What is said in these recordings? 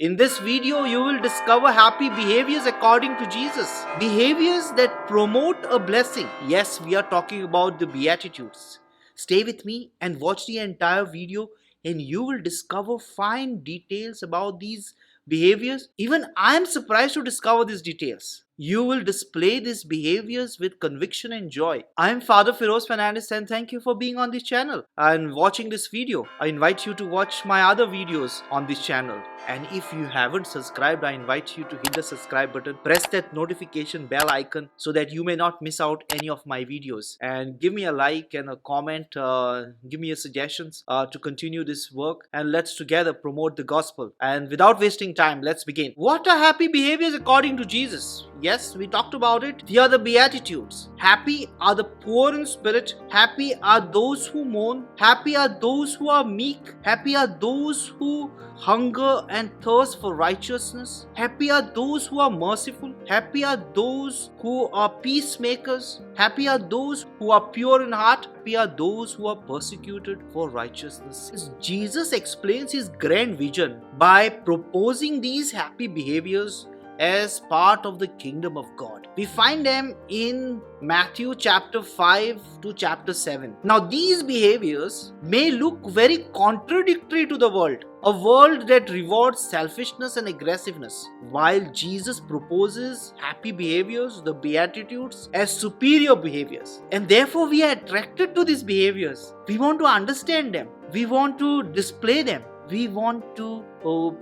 In this video, you will discover happy behaviors according to Jesus. Behaviors that promote a blessing. Yes, we are talking about the Beatitudes. Stay with me and watch the entire video, and you will discover fine details about these behaviors. Even I am surprised to discover these details. You will display these behaviors with conviction and joy. I am Father Feroz Fernandez, and thank you for being on this channel and watching this video. I invite you to watch my other videos on this channel. And if you haven't subscribed, I invite you to hit the subscribe button, press that notification bell icon so that you may not miss out any of my videos. And give me a like and a comment, give me your suggestions to continue this work, and let's together promote the gospel. And without wasting time, let's begin. What are happy behaviors according to Jesus? Yes, we talked about it. Here are the Beatitudes. Happy are the poor in spirit. Happy are those who mourn. Happy are those who are meek. Happy are those who hunger and thirst for righteousness. Happy are those who are merciful. Happy are those who are peacemakers. Happy are those who are pure in heart. Happy are those who are persecuted for righteousness. Jesus explains his grand vision by proposing these happy behaviors as part of the kingdom of God. We find them in Matthew chapter 5 to chapter 7. Now, these behaviors may look very contradictory to the world, a world that rewards selfishness and aggressiveness, while Jesus proposes happy behaviors, the Beatitudes, as superior behaviors. And therefore, we are attracted to these behaviors. We want to understand them. We want to display them. We want to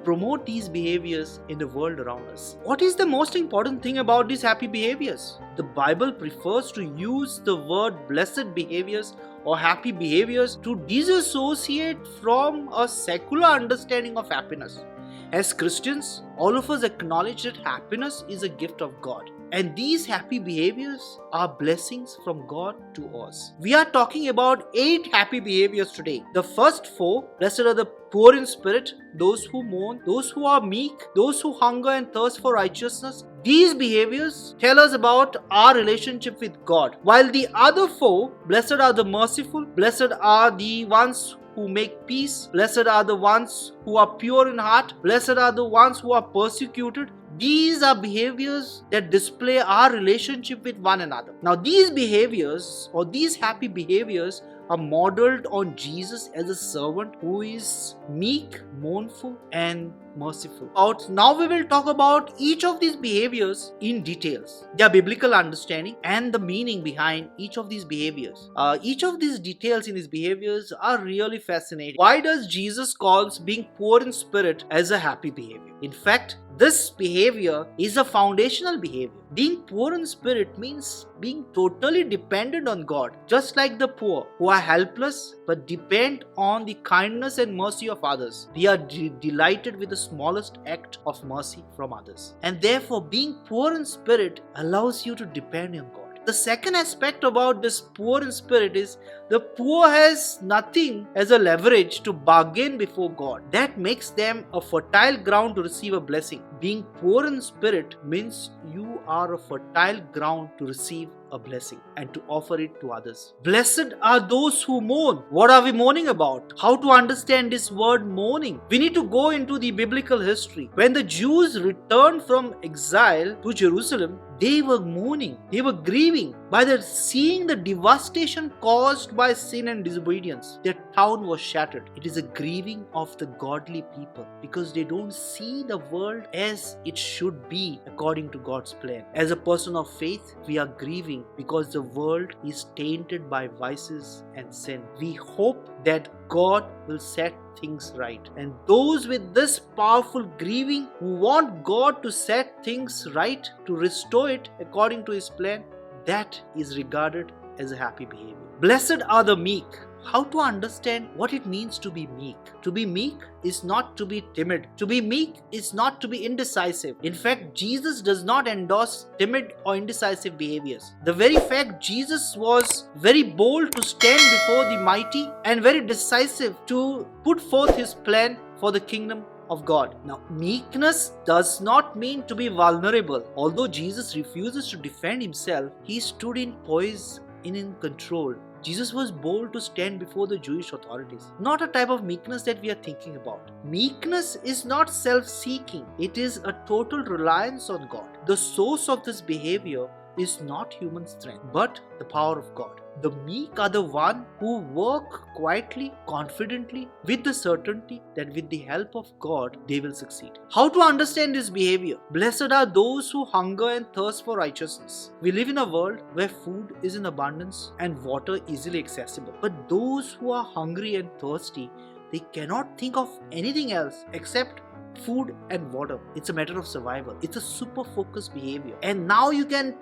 promote these behaviors in the world around us. What is the most important thing about these happy behaviors? The Bible prefers to use the word blessed behaviors or happy behaviors to disassociate from a secular understanding of happiness. As Christians, all of us acknowledge that happiness is a gift of God. And these happy behaviors are blessings from God to us. We are talking about 8 happy behaviors today. The first 4, blessed are the poor in spirit, those who mourn, those who are meek, those who hunger and thirst for righteousness. These behaviors tell us about our relationship with God. While the other 4, blessed are the merciful, blessed are the ones who make peace, blessed are the ones who are pure in heart, blessed are the ones who are persecuted. These are behaviors that display our relationship with one another. Now, these behaviors or these happy behaviors are modeled on Jesus as a servant who is meek, mournful, and merciful. Now we will talk about each of these behaviors in details, their biblical understanding and the meaning behind each of these behaviors. Each of these details in these behaviors are really fascinating. Why does Jesus calls being poor in spirit as a happy behavior? In fact, this behavior is a foundational behavior. Being poor in spirit means being totally dependent on God, just like the poor who are helpless but depend on the kindness and mercy of others. We are delighted with the smallest act of mercy from others. And therefore, being poor in spirit allows you to depend on God. The second aspect about this poor in spirit is the poor has nothing as a leverage to bargain before God. That makes them a fertile ground to receive a blessing. Being poor in spirit means you are a fertile ground to receive a blessing and to offer it to others. Blessed are those who mourn. What are we mourning about? How to understand this word mourning? We need to go into the biblical history. When the Jews returned from exile to Jerusalem, they were mourning, they were grieving by seeing the devastation caused by sin and disobedience. Their town was shattered. It is a grieving of the godly people because they don't see the world as it should be according to God's plan. As a person of faith, we are grieving because the world is tainted by vices and sin. We hope that God will set things right. And those with this powerful grieving who want God to set things right, to restore it according to His plan, that is regarded as a happy behavior. Blessed are the meek. How to understand what it means to be meek? To be meek is not to be timid. To be meek is not to be indecisive. In fact, Jesus does not endorse timid or indecisive behaviors. The very fact Jesus was very bold to stand before the mighty and very decisive to put forth His plan for the kingdom of God. Now, meekness does not mean to be vulnerable. Although Jesus refuses to defend Himself, He stood in poise and in control. Jesus was bold to stand before the Jewish authorities. Not a type of meekness that we are thinking about. Meekness is not self-seeking. It is a total reliance on God. The source of this behavior is not human strength, but the power of God. The meek are the one who work quietly, confidently, with the certainty that with the help of God, they will succeed. How to understand this behavior? Blessed are those who hunger and thirst for righteousness. We live in a world where food is in abundance and water easily accessible. But those who are hungry and thirsty, they cannot think of anything else except food and water. It's a matter of survival. It's a super focused behavior. And now you can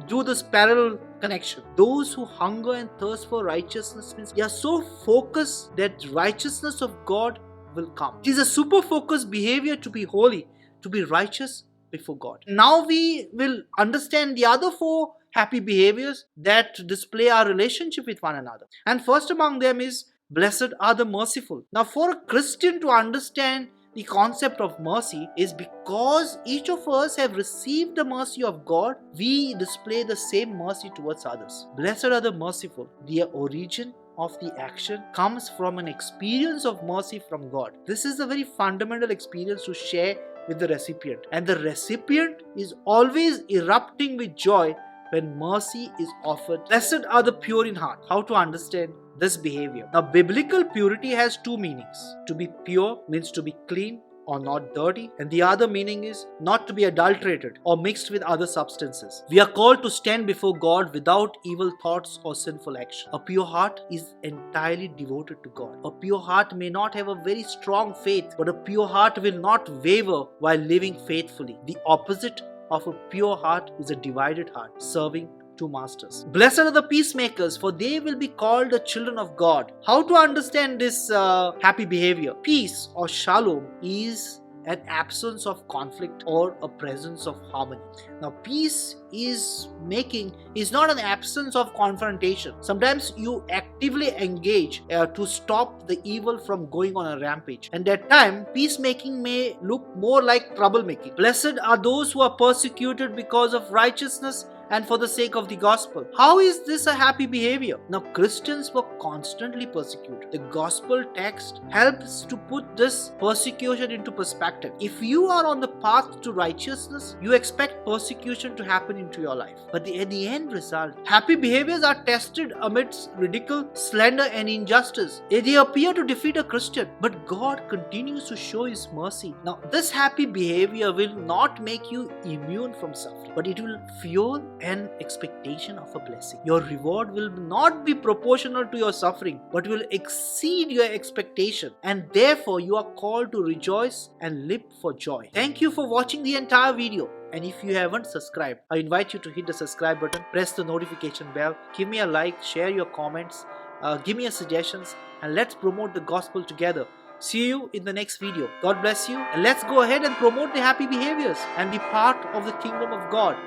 do this parallel connection. Those who hunger and thirst for righteousness means they are so focused that righteousness of God will come. It is a super focused behavior to be holy, to be righteous before God. Now we will understand the other four happy behaviors that display our relationship with one another. And first among them is blessed are the merciful. Now for a Christian to understand the concept of mercy is because each of us have received the mercy of God, we display the same mercy towards others. Blessed are the merciful. The origin of the action comes from an experience of mercy from God. This is a very fundamental experience to share with the recipient, and the recipient is always erupting with joy when mercy is offered. Blessed are the pure in heart. How to understand this behavior? Now, biblical purity has two meanings. To be pure means to be clean or not dirty, and the other meaning is not to be adulterated or mixed with other substances. We are called to stand before God without evil thoughts or sinful action. A pure heart is entirely devoted to God. A pure heart may not have a very strong faith, but a pure heart will not waver while living faithfully. The opposite of a pure heart is a divided heart, serving two masters. Blessed are the peacemakers, for they will be called the children of God. How to understand this happy behavior? Peace or shalom is an absence of conflict or a presence of harmony. Now, peace is not an absence of confrontation. Sometimes you actively engage to stop the evil from going on a rampage, and at time peacemaking may look more like troublemaking. Blessed are those who are persecuted because of righteousness and for the sake of the gospel. How is this a happy behavior? Now, Christians were constantly persecuted. The gospel text helps to put this persecution into perspective. If you are on the path to righteousness, you expect persecution to happen into your life. But at the end result, happy behaviors are tested amidst ridicule, slander, and injustice. They appear to defeat a Christian, but God continues to show His mercy. Now, this happy behavior will not make you immune from suffering, but it will fuel an expectation of a blessing. Your reward will not be proportional to your suffering, but will exceed your expectation, and therefore you are called to rejoice and live for joy. Thank you for watching the entire video. And if you haven't subscribed, I invite you to hit the subscribe button, press the notification bell, give me a like, share your comments, give me your suggestions, and let's promote the gospel together. See you in the next video. God bless you, and let's go ahead and promote the happy behaviors and be part of the kingdom of God.